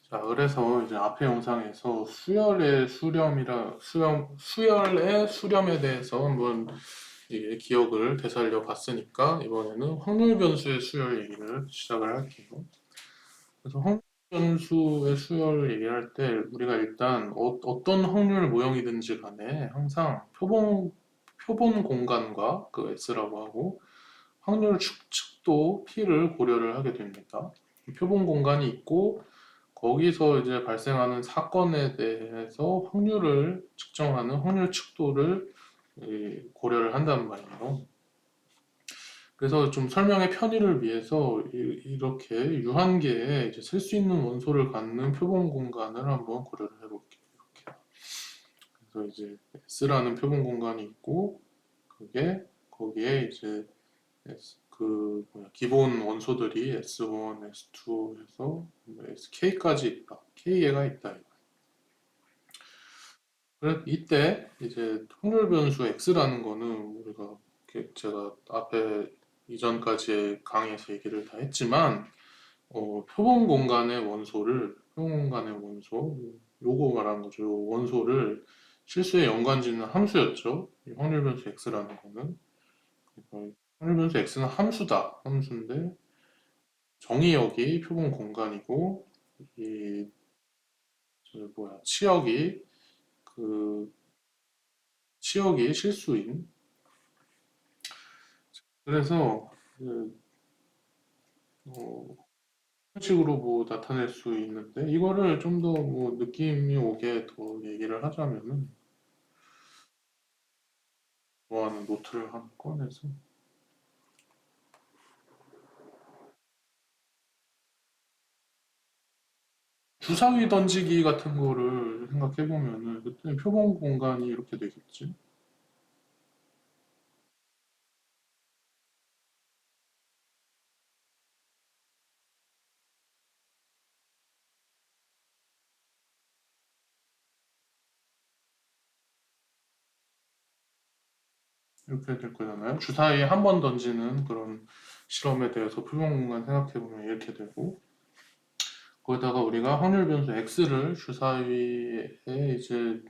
자, 그래서 이제 앞에 영상에서 수열의 수렴에 대해서 한번 이게 기억을 되살려 봤으니까 이번에는 확률 변수의 수열 얘기를 시작을 할게요. 그래서 확률 변수의 수열 얘기할 때 우리가 일단 떤 확률 모형이든지 간에 항상 표본 공간과 그 S라고 하고 확률 측도 P를 고려를 하게 됩니다. 표본 공간이 있고 거기서 이제 발생하는 사건에 대해서 확률을 측정하는 확률 측도를 고려를 한단 말이에요. 그래서 좀 설명의 편의를 위해서 이렇게 유한계에 쓸 수 있는 원소를 갖는 표본 공간을 한번 고려를 해볼게요. 이렇게. 그래서 이제 S라는 표본 공간이 있고 그게 거기에 이제 기본 원소들이 S1, S2 해서 SK까지 있다. K가 있다. 그래, 이때 이제 확률 변수 X라는 거는 우리가 제가 앞에 이전까지의 강의에서 얘기를 다 했지만 표본 공간의 원소 요거 말하는 거죠. 요 원소를 실수의 연관짓는 함수였죠. 이 확률 변수 X라는 거는 그러니까 확률 변수 X는 함수다. 함수인데 정의역이 표본 공간이고 이 치역이 그 치역이 실수인. 그래서 이런 식으로 뭐 나타낼 수 있는데 이거를 좀 더 뭐 느낌이 오게 더 얘기를 하자면은 좋아하는 노트를 한번 꺼내서 주사위 던지기 같은 거를 생각해 보면은 그때 표본 공간이 이렇게 되겠지. 이렇게 될 거잖아요. 주사위에 한 번 던지는 그런 실험에 대해서 표본 공간 생각해 보면 이렇게 되고 거기다가 우리가 확률 변수 x를 주사위에 이제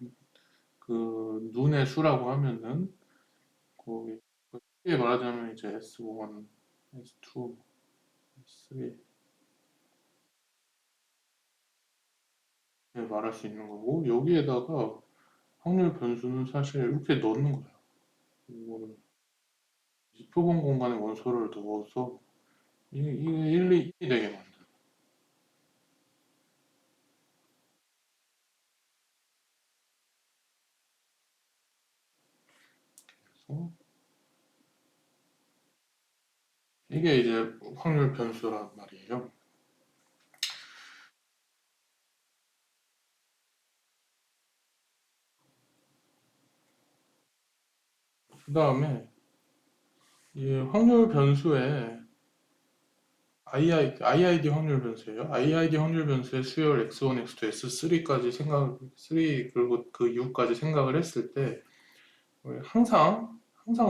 그 눈의 수라고 하면은 거기 쉽게 말하자면 이제 S1, S2, S3 이렇게 말할 수 있는 거고 여기에다가 확률 변수는 사실 이렇게 넣는 거야. 이거를 표본 공간에 원소를 넣어서 이게 1, 2 되게 만들어. 그래서 이게 이제 확률 변수란 말이에요. 그 다음에 이 확률 변수에 IID 확률 변수예요. IID 확률 변수의 수열 X1, X2, S3까지 삼 그리고 그 이후까지 생각을 했을 때 항상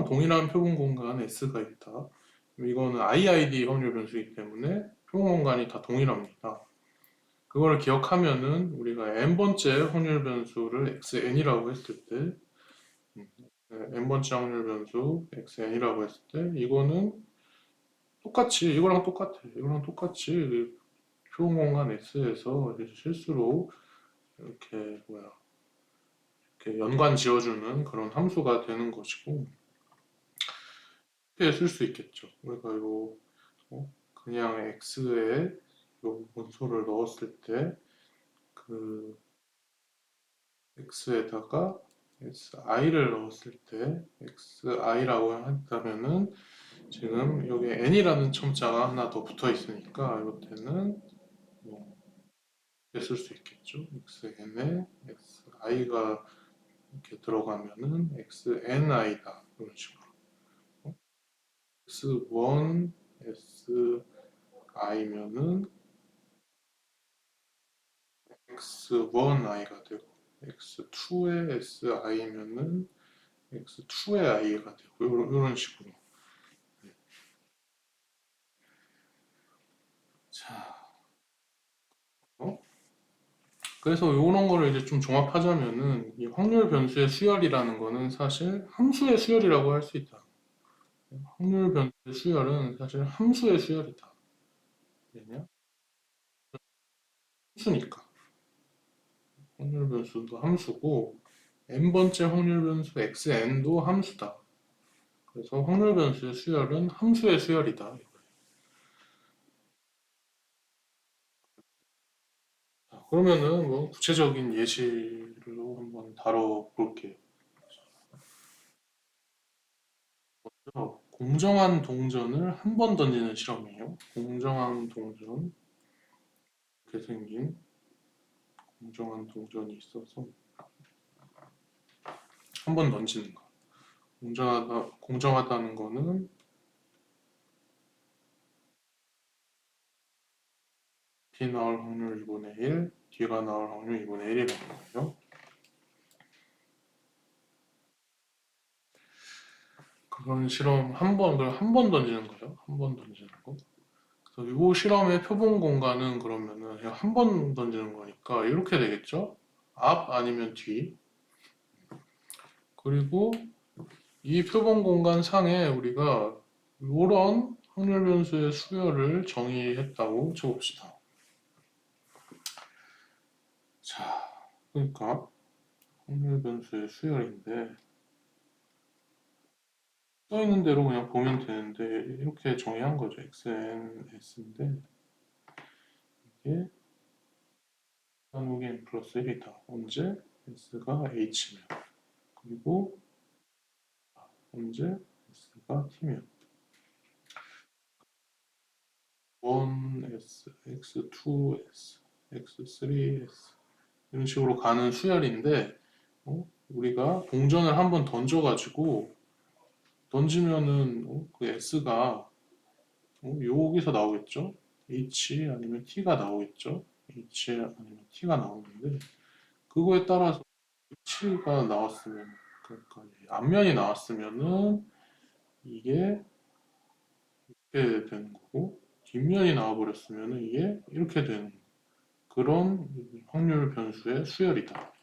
동일한 표본 공간 S가 있다. 이거는 IID 확률 변수이기 때문에 표본 공간이 다 동일합니다. 그걸 기억하면은 우리가 n번째 확률 변수를 xn이라고 했을 때 n번째 확률 변수 xn이라고 했을 때 이거는 똑같이 이거랑 똑같이 그 표본 공간 S에서 실수로 이렇게 이렇게 연관 지어주는 그런 함수가 되는 것이고 이렇게 쓸 수 있겠죠. 우리가 이거 그냥 X에 요 원소를 넣었을 때 그 X에다가 SI를 넣었을 때 XI라고 한다면은 지금 여기 N이라는 첨자가 하나 더 붙어 있으니까 이때는 뭐 쓸 수 있겠죠. XN에 XI가 이렇게 들어가면은 XNI다. 이런 식으로. X1, SI면은 X1I가 되고 X2의 SI면은 X2의 I가 되고 이런 식으로. 자, 어? 그래서 이런 거를 이제 좀 종합하자면은 이 확률 변수의 수열이라는 거는 사실 함수의 수열이라고 할 수 있다. 확률 변수의 수열은 사실 함수의 수열이다. 왜냐? 함수니까. 확률 변수도 함수고 n번째 확률 변수 xn도 함수다. 그래서 확률 변수의 수열은 함수의 수열이다. 자, 그러면은 뭐 구체적인 예시로 한번 다뤄볼게요. 공정한 동전을 한 번 던지는 실험이에요. 공정한 동전, 이렇게 생긴 공정한 동전이 있어서 한 번 던지는 거. 공정하다는 거는 B 나올 확률 2분의 1, D가 나올 확률 2분의 1이라는 거예요. 그런 실험 한 번 던지는 거예요. 한 번 던지는 거. 그래서 이 실험의 표본 공간은 그러면은 그냥 한 번 던지는 거니까 이렇게 되겠죠? 앞 아니면 뒤. 그리고 이 표본 공간 상에 우리가 이런 확률 변수의 수열을 정의했다고 쳐봅시다. 자, 그러니까 확률 변수의 수열인데 써 있는 대로 그냥 보면 되는데 이렇게 정의한 거죠. xn, s인데 이게 나누기 n 플러스 1이다. 언제 s가 h면 그리고 언제 s가 t면 1s, x2s, x3s 이런 식으로 가는 수열인데 우리가 동전을 한번 던져가지고 던지면은 그 s가 여기서 나오겠죠? h 아니면 t가 나오겠죠? h 아니면 t가 나오는데 그거에 따라서 h가 나왔으면 그러니까 앞면이 나왔으면은 이게 이렇게 되는 거고 뒷면이 나와버렸으면은 이게 이렇게 되는 그런 확률 변수의 수열이다.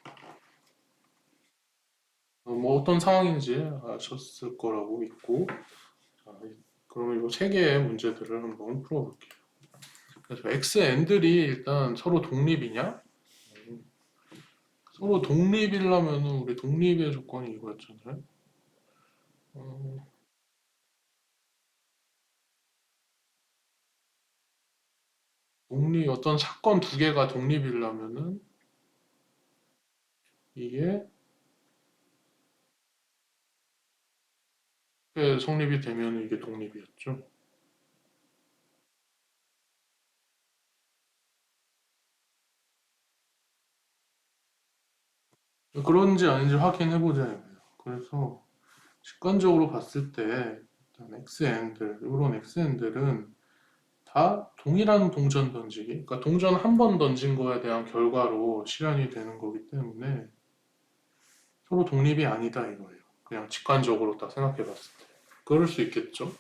뭐 어떤 상황인지 아셨을 거라고 믿고 자, 그러면 이 세 개의 문제들을 한번 풀어볼게요. 그래서 x, n들이 일단 서로 독립이냐? 서로 독립이려면 우리 독립의 조건이 이거였잖아요. 어, 어떤 사건 두 개가 독립이려면은 이게 성립이 되면 이게 독립이었죠. 그런지 아닌지 확인해보자 이거예요. 그래서 직관적으로 봤을 때 일단 XN들, 이런 XN들은 다 동일한 동전 던지기, 그러니까 동전 한 번 던진 거에 대한 결과로 실현이 되는 거기 때문에 서로 독립이 아니다 이거예요. 그냥 직관적으로 딱 생각해 봤을 때. 그럴 수 있겠죠.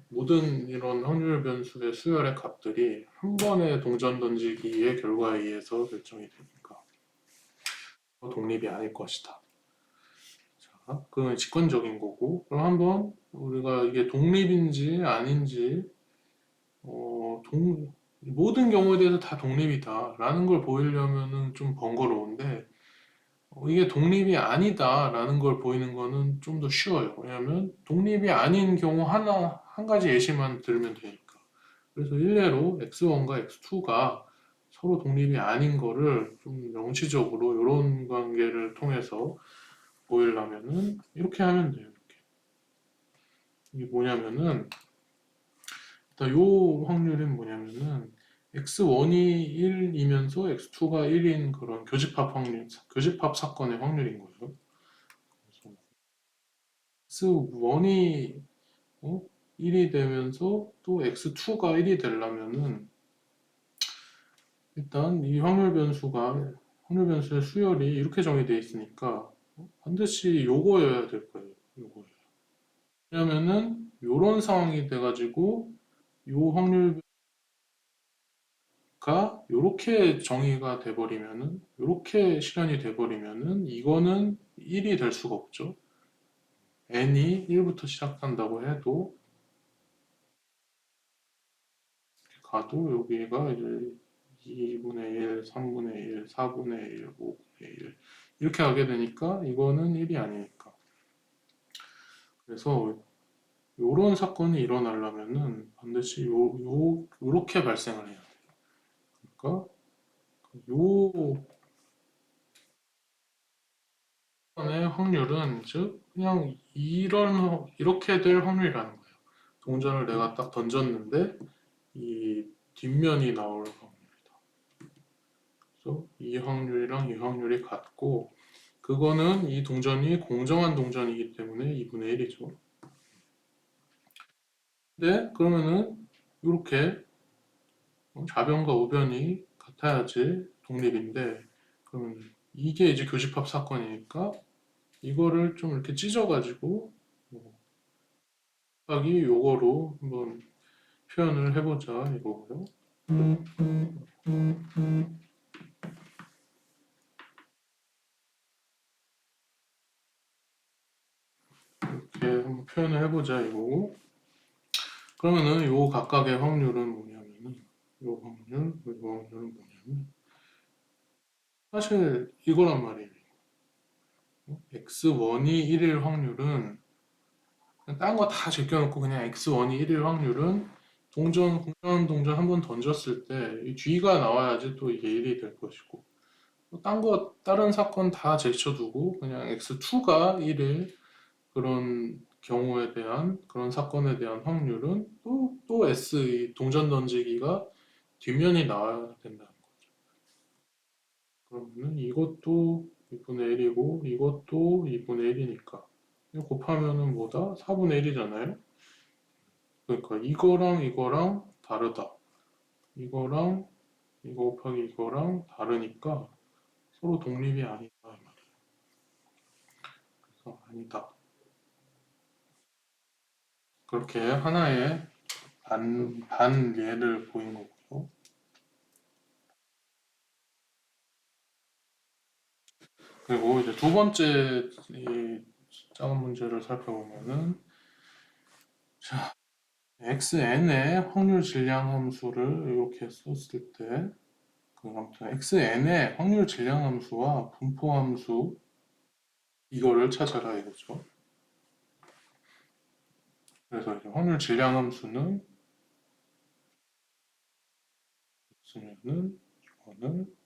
모든 이런 확률 변수의 수열의 값들이 한 번의 동전 던지기의 결과에 의해서 결정이 되니까 독립이 아닐 것이다. 자, 그건 직관적인 거고, 그럼 한번 우리가 이게 독립인지 아닌지, 모든 경우에 대해서 다 독립이다라는 걸 보이려면은 좀 번거로운데, 이게 독립이 아니다라는 걸 보이는 거는 좀 더 쉬워요. 왜냐하면 독립이 아닌 경우 한 가지 예시만 들면 되니까. 그래서 일례로 x1과 x2가 서로 독립이 아닌 거를 좀 명시적으로 이런 관계를 통해서 보이려면은 이렇게 하면 돼요. 이렇게. 이게 뭐냐면은 일단 요 확률은 뭐냐면은 x1이 1이면서 x2가 1인 그런 교집합 사건의 확률인 거예요. 그래서 x1이 1이 되면서 또 x2가 1이 되려면은 일단 이 확률 변수의 수열이 이렇게 정의되어 있으니까 반드시 요거여야 될 거예요. 요거예요. 왜냐면은 요런 상황이 돼가지고 요 확률 요렇게 정의가 돼버리면은, 요렇게 실현이 돼버리면은, 이거는 1이 될 수가 없죠. n이 1부터 시작한다고 해도, 가도 여기가 이제 2분의 1, 3분의 1, 4분의 1, 5분의 1 이렇게 하게 되니까 이거는 1이 아니니까. 그래서 요런 사건이 일어나려면은 반드시 요렇게 발생을 해야 돼요. 그러니까 요 의 확률은 즉 그냥 이렇게 될 확률이라는 거예요. 동전을 내가 딱 던졌는데 이 뒷면이 나올 확률이다. 그래서 이 확률이랑 이 확률이 같고 그거는 이 동전이 공정한 동전이기 때문에 2분의 1이죠. 근데 그러면은 이렇게 좌변과 우변이 같아야지 독립인데 그러면 이게 이제 교집합 사건이니까 이거를 좀 이렇게 찢어가지고 뭐 곱하기 요거로 한번 표현을 해보자 이거고요. 이렇게 한번 표현을 해보자 이거고 그러면은 요 각각의 확률은 뭐냐면은 요 확률, 요 확률은 뭐냐면 사실 이거란 말이에요. x1이 1일 확률은 딴 거 다 제껴놓고 그냥 x1이 1일 확률은 공전 동전 한 번 던졌을 때 이 뒤가 나와야지 또 이게 1이 될 것이고 다른 사건 다 제쳐두고 그냥 x2가 1일 그런 경우에 대한 그런 사건에 대한 확률은 또 s 이 동전 던지기가 뒷면이 나와야 된다는 거죠. 그러면은 이것도 2분의 1이고 이것도 2분의 1이니까 이거 곱하면은 뭐다? 4분의 1이잖아요. 그러니까 이거랑 다르다. 이거랑 이거 곱하기 이거랑 다르니까 서로 독립이 아니다 이 말이에요. 그래서 아니다. 그렇게 하나의 반 예를 보인 거고요. 그리고 이제 두 번째 이 작은 문제를 살펴보면은 자, xn의 확률 질량 함수를 이렇게 썼을 때 아무튼 xn의 확률 질량 함수와 분포 함수 이거를 찾아라 이거죠. 그래서 이제 확률 질량 함수는 쓰면은 이거는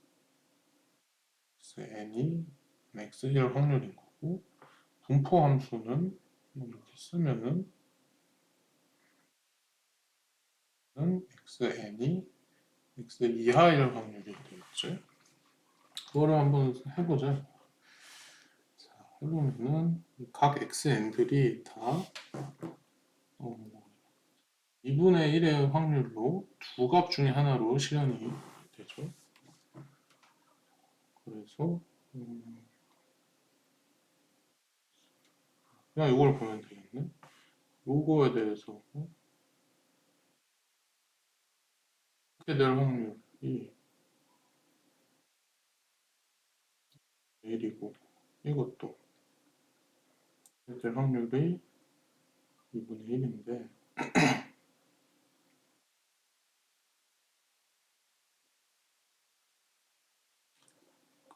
xn이 x1 확률인 거고 분포 함수는 이렇게 쓰면은 xn이 x 이하일 확률이 되겠죠. 그거를 한번 해보자. 자, 해보면은 각 xn들이 다 2분의 1의 확률로 두 값 중에 하나로 실현이 되죠. 그래서 그냥 이걸 보면 되겠네. 요거에 대해서 이렇게 될 확률이 1이고 이것도 이렇게 될 확률이 2분의 1인데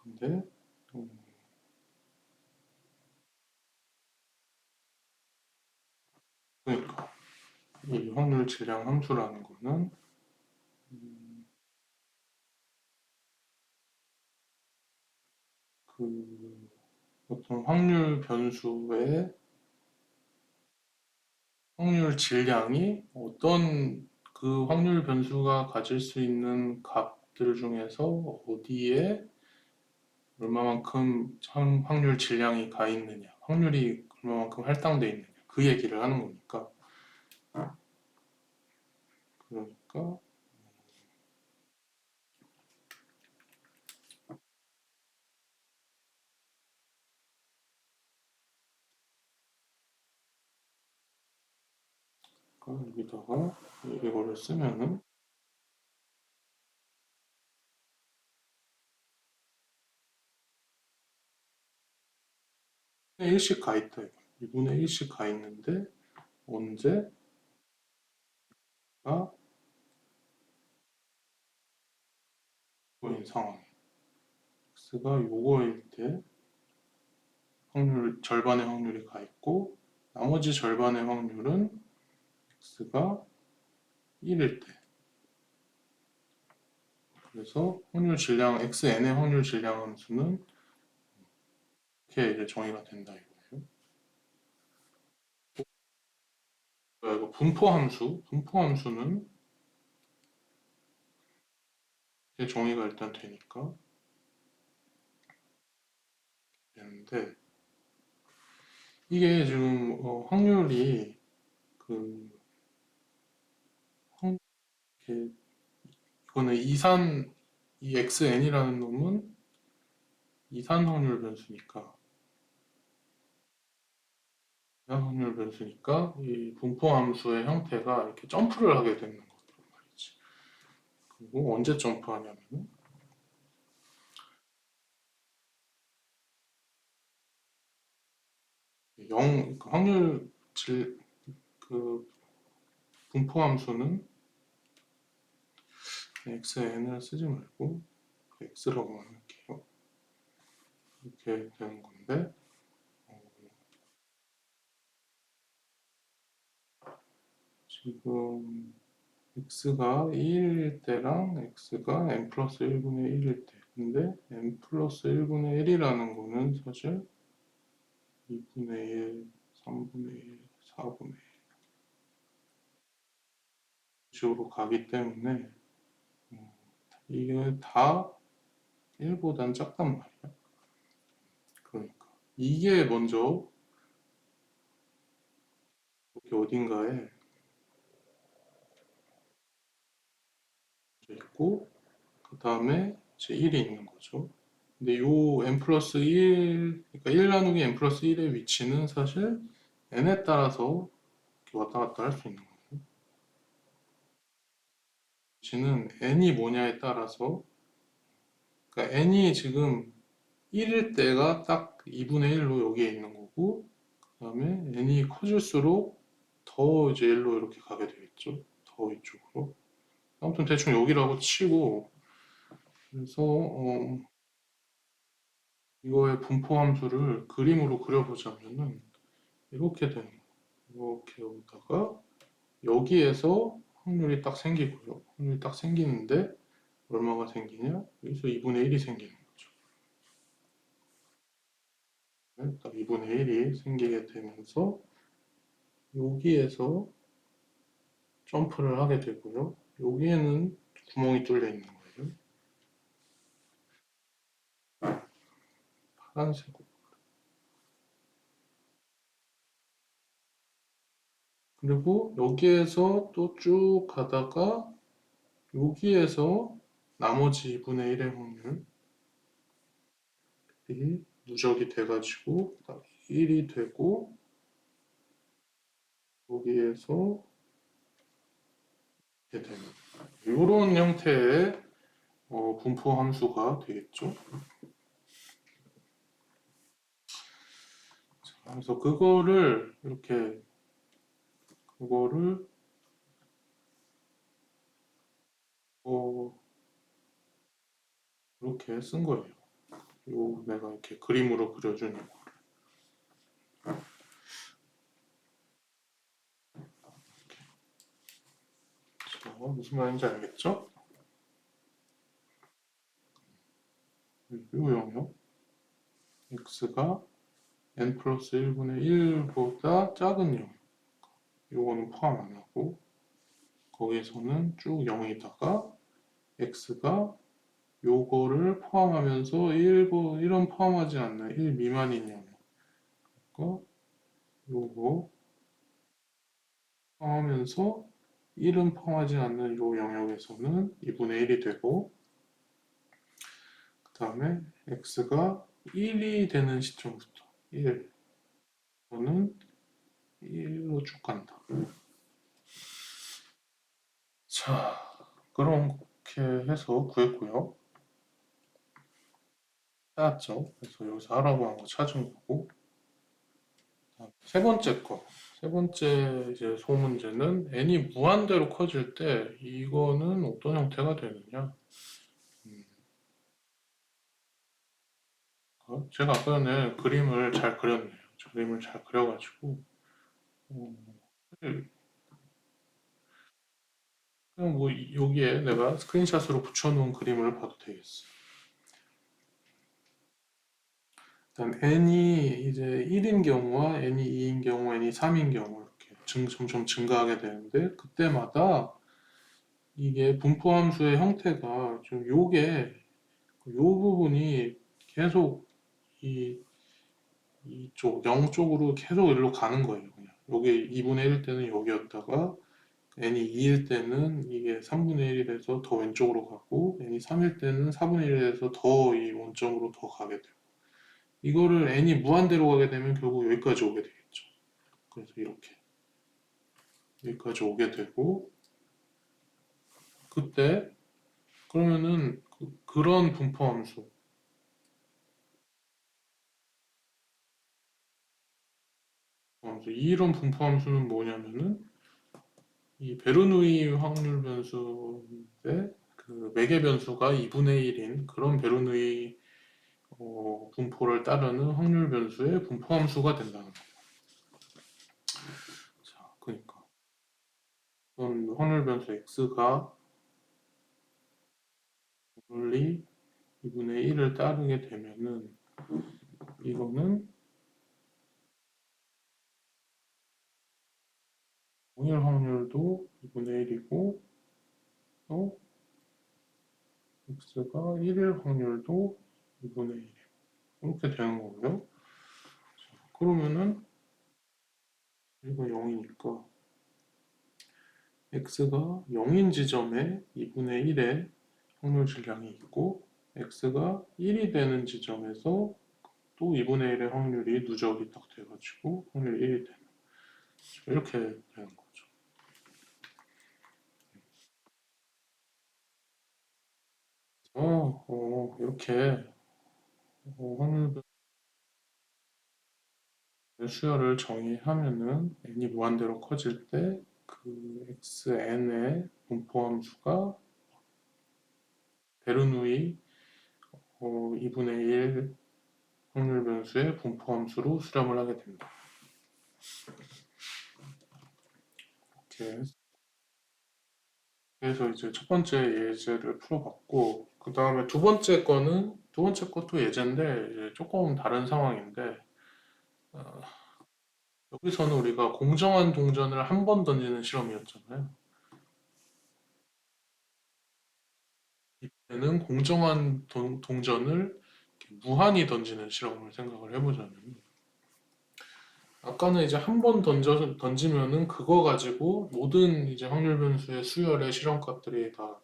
근데 그러니까 이 확률 질량 함수라는 거는 그 어떤 확률 변수의 확률 질량이 어떤 그 확률 변수가 가질 수 있는 값들 중에서 어디에 얼마만큼 확률 질량이 가 있느냐, 확률이 얼마만큼 할당돼 있느냐, 그 얘기를 하는 거니까. 그러니까 여기다가 이거를 쓰면은 1씩 가 있다. 2분의 1씩 가 있는데 언제 가 요거인 상황. x가 요거일 때 확률 절반의 확률이 가 있고 나머지 절반의 확률은 x가 1일 때. 그래서 확률 질량 xn의 확률 질량 함수는 이렇게 이제 정의가 된다 이거예요. 이거 분포 함수는 이렇게 정의가 일단 되니까 되는데 이게 지금 확률이 그 이렇게 이거는 이 xn이라는 놈은 이산 확률 변수니까 이 분포 함수의 형태가 이렇게 점프를 하게 되는 거란 말이지. 그리고 언제 점프하냐면은 그 확률 그 분포 함수는 xn을 쓰지 말고 x라고만 할게요. 이렇게 되는 건데 지금 x가 1일 때랑 x가 n 플러스 1분의 1일 때 근데 n 플러스 1분의 1이라는 거는 사실 2분의 1, 3분의 1, 4분의 1 식으로 가기 때문에 이게 다 1보단 작단 말이야. 그러니까 이게 먼저 이렇게 어딘가에 있고 그 다음에 이제 1이 있는 거죠. 근데 요 n 플러스 1, 그러니까 1 나누기 n 플러스 1의 위치는 사실 n에 따라서 이렇게 왔다 갔다 할 수 있는 거예요. 위치는 n이 뭐냐에 따라서 그러니까 n이 지금 1일 때가 딱 2분의 1로 여기에 있는 거고 그 다음에 n이 커질수록 더 이제 1로 이렇게 가게 되겠죠. 더 이쪽으로. 아무튼 대충 여기라고 치고 그래서 이거의 분포 함수를 그림으로 그려보자면은 이렇게 되는 거예요. 이렇게 오다가 여기에서 확률이 딱 생기고요. 확률이 딱 생기는데 얼마가 생기냐? 여기서 2분의 1이 생기는 거죠. 네, 딱 2분의 1이 생기게 되면서 여기에서 점프를 하게 되고요. 여기에는 구멍이 뚫려 있는 거예요. 파란색으로. 그리고 여기에서 또 쭉 가다가 여기에서 나머지 2분의 1의 확률이 누적이 돼가지고 1이 되고 여기에서 이렇게 되는 이런 형태의 분포 함수가 되겠죠. 그래서 그거를 어, 이렇게 쓴 거예요. 내가 이렇게 그림으로 그려준 이거. 무슨 말인지 알겠죠? 이 영역 x가 n 플러스 1분의 1보다 작은 영역 요거는 포함 안 하고 거기서는 쭉 0이다가 x가 요거를 포함하면서 1은 포함하지 않는 1 미만인 영역 요거 포함하면서 1은 포함하지 않는 요 영역에서는 2분의 1이 되고 그 다음에 x가 1이 되는 시점부터 1 또는 1로 쭉 간다. 자, 그렇게 해서 구했고요. 찾았죠. 그래서 여기서 하라고 한 거 찾은 거고 세 번째 거. 세 번째 이제 소문제는 n이 무한대로 커질 때 이거는 어떤 형태가 되느냐? 음, 제가 아까 전에 그림을 잘 그렸네요. 그림을 잘 그려가지고 어, 사실 그냥 뭐 여기에 내가 스크린샷으로 붙여놓은 그림을 봐도 되겠어. 일단 n이 이제 1인 경우와 n이 2인 경우, n이 3인 경우 이렇게 점점 증가하게 되는데 그때마다 이게 분포함수의 형태가 좀 요게 요 부분이 계속 이 이쪽 0 쪽으로 계속 일로 가는 거예요. 그냥 요게 2분의 1일 때는 여기였다가 n이 2일 때는 이게 3분의 1이라서 더 왼쪽으로 가고 n이 3일 때는 4분의 1이라서 더 이 원점으로 더 가게 돼요. 이거를 n이 무한대로 가게 되면 결국 여기까지 오게 되겠죠. 그래서 이렇게 여기까지 오게 되고 그때 그러면은 그런 분포함수 이런 분포함수는 뭐냐면은 이 베르누이 확률 변수인데 그 매개 변수가 2분의 1인 그런 베르누이 분포를 따르는 확률 변수의 분포함수가 된다는 거예요. 자, 그러니까 그럼 확률 변수 x가 only 2분의 1을 따르게 되면은 이거는 동일 확률도 2분의 1이고 또 x가 1일 확률도 2분의 1 이렇게 되는 거고요. 그러면은 이거 0이니까 x가 0인 지점에 2분의 1의 확률 질량이 있고 x가 1이 되는 지점에서 또 2분의 1의 확률이 누적이 딱 돼가지고 확률 1이 되는 이렇게 되는 거죠. 이렇게 확률 수열을 정의하면은 n이 무한대로 커질 때 그 xn의 분포함수가 베르누이 2분의 1 확률 변수의 분포함수로 수렴을 하게 된다. 이렇게 그래서 이제 첫 번째 예제를 풀어봤고 그 다음에 두 번째 것도 예제인데 이제 조금 다른 상황인데 어, 여기서는 우리가 공정한 동전을 한 번 던지는 실험이었잖아요. 이때는 공정한 동전을 무한히 던지는 실험을 생각을 해보자면 아까는 이제 한 번 던지면은 그거 가지고 모든 이제 확률 변수의 수열의 실험값들이 다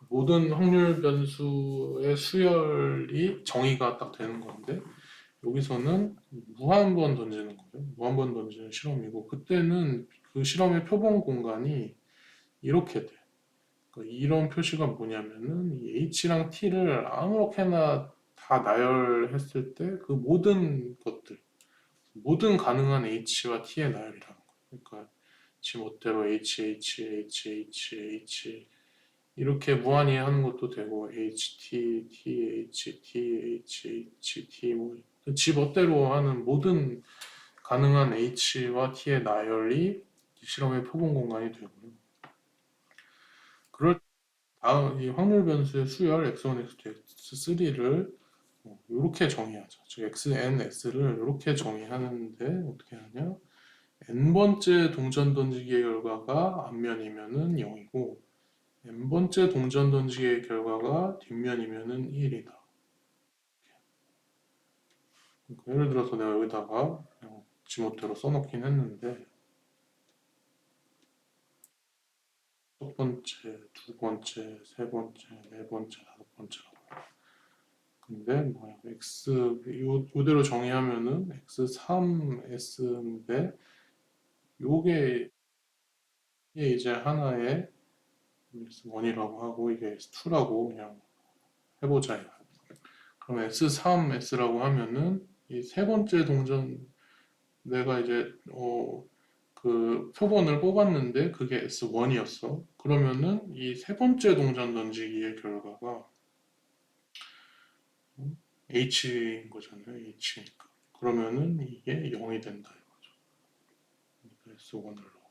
모든 확률 변수의 수열이 정의가 딱 되는 건데 여기서는 무한 번 던지는 거예요. 무한 번 던지는 실험이고 그때는 그 실험의 표본 공간이 이렇게 돼. 그러니까 이런 표시가 뭐냐면은 이 H랑 T를 아무렇게나 다 나열했을 때 그 모든 것들 모든 가능한 H와 T의 나열이라는 거예요. 그러니까 지멋대로 H 이렇게 무한히 하는 것도 되고 HT, TH, TH, T 뭐 지멋대로 하는 모든 가능한 H와 T의 나열이 실험의 표본 공간이 되고요. 그럴 다음 이 확률 변수의 수열 x1, x2, x3를 이렇게 정의하죠. 즉 xn, s를 이렇게 정의하는데 어떻게 하냐? n번째 동전 던지기의 결과가 앞면이면은 0이고 n번째 동전 던지기의 결과가 뒷면이면은 1이다. 그러니까 예를 들어서 내가 여기다가 그냥 지멋대로 써놓긴 했는데 첫 번째, 두 번째, 세 번째, 네 번째, 다섯 번째라고. 근데 뭐야 x 요대로 정의하면은 x3s인데 요게 이게 이제 하나의 x1이라고 하고 이게 x2라고 그냥 해보자. 그럼 S3, S라고 하면은 이 세 번째 동전 내가 이제 그 표본을 뽑았는데 그게 S1이었어. 그러면은 이 세 번째 동전 던지기의 결과가 H인 거잖아요. H니까. 그러면은 이게 0이 된다 이거죠. 그러니까 S1을 넣어.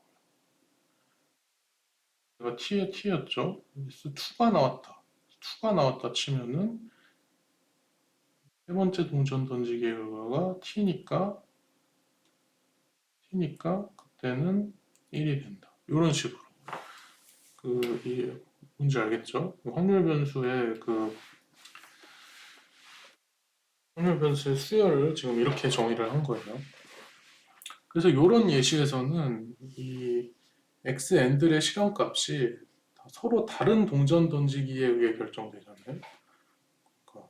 내가 T였죠? S2가 나왔다. 2가 나왔다 치면은 세 번째 동전 던지기의 결과가 T니까 그때는 1이 된다. 이런 식으로. 이 뭔지 알겠죠? 확률 변수의 수열을 지금 이렇게 정의를 한 거예요. 그래서 이런 예시에서는 이 x n들의 실험값이 서로 다른 동전 던지기에 의해 결정되잖아요. 그러니까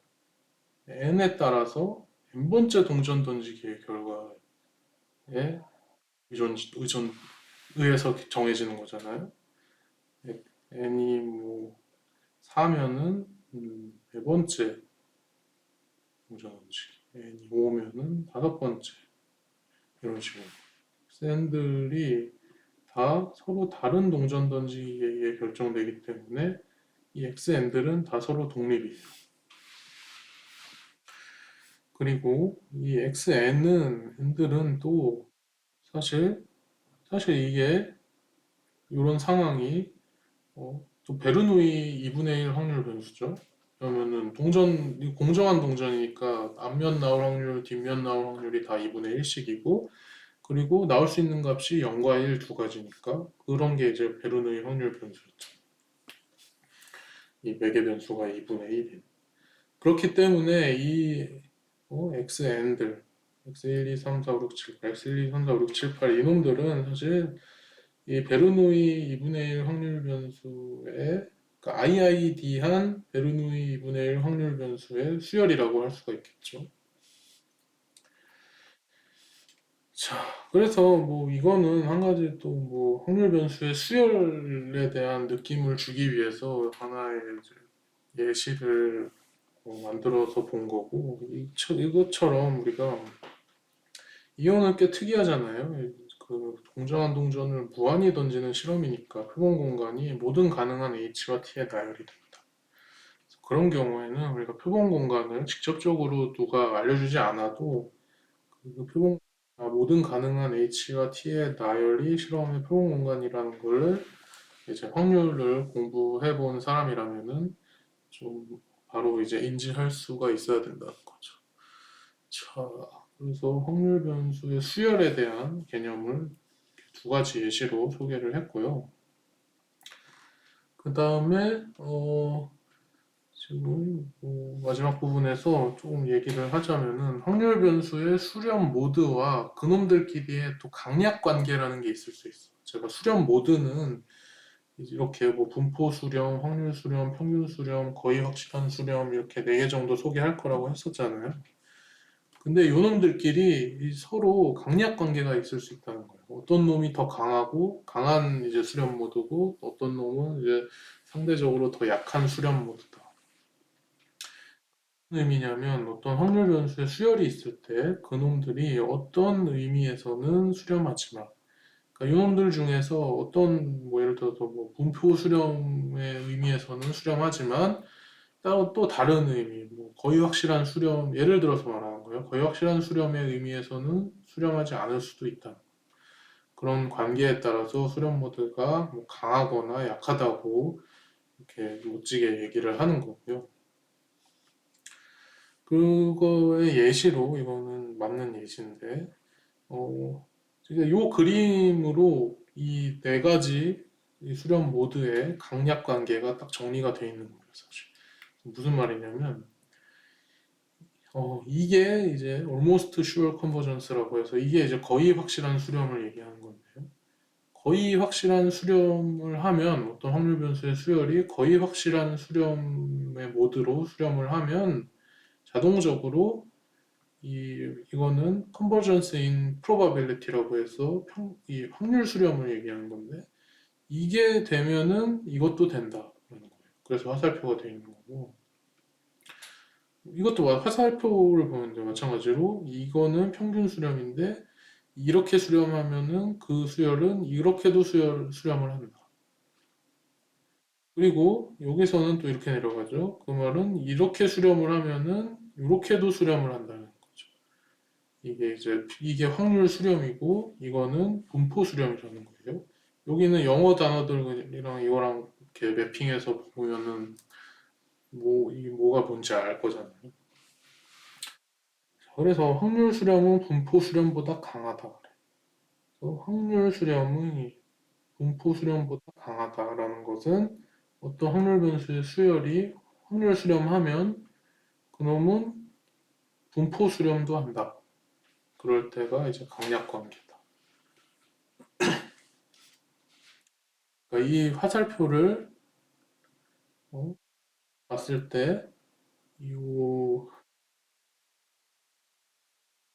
n에 따라서 n번째 동전 던지기의 결과에 의해서 정해지는 거잖아요. n이 뭐 4면은 네 번째 동전 던지기, n이 5면은 다섯 번째 이런 식으로 샌들이 다 서로 다른 동전 던지기에 의해 결정되기 때문에 이 XN들은 다 서로 독립이에요. 그리고 이 N들은 또 사실 이게 이런 상황이 또 베르노이 2분의 1 확률 변수죠. 그러면은 공정한 동전이니까 앞면 나올 확률, 뒷면 나올 확률이 다 2분의 1씩이고 그리고 나올 수 있는 값이 0과 1 두 가지니까 그런 게 이제 베르노이 확률 변수였죠. 이 매개 변수가 2분의 1인. 그렇기 때문에 이 XN들 X1, 2, 3, 4, 5, 6, 7, 8, X1, 2, 3, 4, 5, 6, 7, 8 이놈들은 사실 이 베르노이 2분의 1 확률 변수의 그러니까 IID한 베르노이 2분의 1 확률 변수의 수열이라고 할 수가 있겠죠. 자, 그래서 뭐 이거는 한 가지 또 뭐 확률 변수의 수열에 대한 느낌을 주기 위해서 하나의 이제 예시를 만들어서 본 거고 이것처럼 우리가 이거는 꽤 특이하잖아요. 그 공정한 동전을 무한히 던지는 실험이니까 표본 공간이 모든 가능한 H와 T에 나열이 된다. 그런 경우에는 우리가 표본 공간을 직접적으로 누가 알려주지 않아도 그 표본 모든 가능한 H와 T의 나열이 실험의 표본 공간이라는 걸 이제 확률을 공부해 본 사람이라면은 좀 바로 이제 인지할 수가 있어야 된다는 거죠. 자, 그래서 확률 변수의 수열에 대한 개념을 두 가지 예시로 소개를 했고요. 그 다음에 지금 마지막 부분에서 조금 얘기를 하자면은 확률 변수의 수렴 모드와 그놈들끼리의 또 강약 관계라는 게 있을 수 있어. 제가 수렴 모드는 이렇게 뭐 분포 수렴, 확률 수렴, 평균 수렴, 거의 확실한 수렴 이렇게 네 개 정도 소개할 거라고 했었잖아요. 근데 요놈들끼리 서로 강약 관계가 있을 수 있다는 거예요. 어떤 놈이 더 강하고 강한 이제 수렴 모드고 어떤 놈은 이제 상대적으로 더 약한 수렴 모드다. 무슨 의미냐면 어떤 확률 변수의 수열이 있을 때 그놈들이 어떤 의미에서는 수렴하지만 그러니까 이놈들 중에서 어떤 뭐 예를 들어서 뭐 분포 수렴의 의미에서는 수렴하지만 따로 또 다른 의미, 뭐 거의 확실한 수렴, 예를 들어서 말하는 거예요. 거의 확실한 수렴의 의미에서는 수렴하지 않을 수도 있다. 그런 관계에 따라서 수렴 모드가 뭐 강하거나 약하다고 이렇게 멋지게 얘기를 하는 거고요. 그거의 예시로 이거는 맞는 예시인데, 이 그림으로 이 네 가지 이 수렴 모드의 강약 관계가 딱 정리가 돼 있는 거예요, 사실. 무슨 말이냐면, 이게 이제 almost sure convergence라고 해서 이게 이제 거의 확실한 수렴을 얘기하는 건데요. 거의 확실한 수렴을 하면 어떤 확률 변수의 수열이 거의 확실한 수렴의 모드로 수렴을 하면 자동적으로 이거는 convergence in probability라고 해서 이 확률 수렴을 얘기하는 건데 이게 되면은 이것도 된다라는 거예요. 그래서 화살표가 되어 있는 거고 이것도 화살표를 보는데 마찬가지로 이거는 평균 수렴인데 이렇게 수렴하면은 그 수열은 이렇게도 수렴을 한다. 그리고 여기서는 또 이렇게 내려가죠. 그 말은 이렇게 수렴을 하면은 이렇게도 수렴을 한다는 거죠. 이게 확률 수렴이고 이거는 분포 수렴이라는 거예요. 여기는 영어 단어들이랑 이거랑 이렇게 매핑해서 보면은 이게 뭐가 뭔지 알 거잖아요. 그래서 확률 수렴은 분포 수렴보다 강하다. 그래서 확률 수렴이 분포 수렴보다 강하다라는 것은 어떤 확률 변수의 수열이 확률 수렴하면 그놈은 분포 수렴도 한다. 그럴 때가 이제 강약 관계다. 그러니까 이 화살표를 봤을 때 이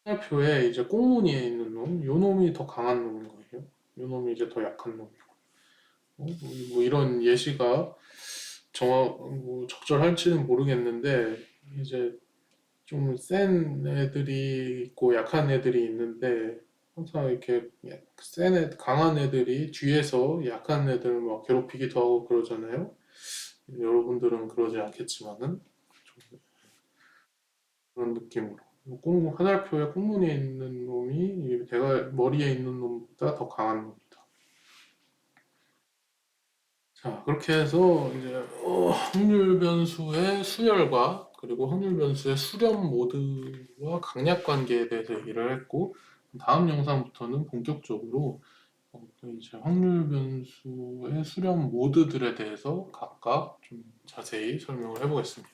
화살표에 이제 꽁무니에 있는 놈, 요 놈이 더 강한 놈인 거예요. 요 놈이 이제 더 약한 놈이고. 이런 예시가 적절할지는 모르겠는데 이제 좀 센 애들이 있고 약한 애들이 있는데 항상 이렇게 강한 애들이 뒤에서 약한 애들을 막 괴롭히기도 하고 그러잖아요. 여러분들은 그러지 않겠지만은 좀 그런 느낌으로 화살표에 꽁무니에 있는 놈이 이 머리에 있는 놈보다 더 강한 놈이다. 자, 그렇게 해서 이제 확률 변수의 수열과 그리고 확률 변수의 수렴 모드와 강약 관계에 대해서 얘기를 했고 다음 영상부터는 본격적으로 이제 확률 변수의 수렴 모드들에 대해서 각각 좀 자세히 설명을 해보겠습니다.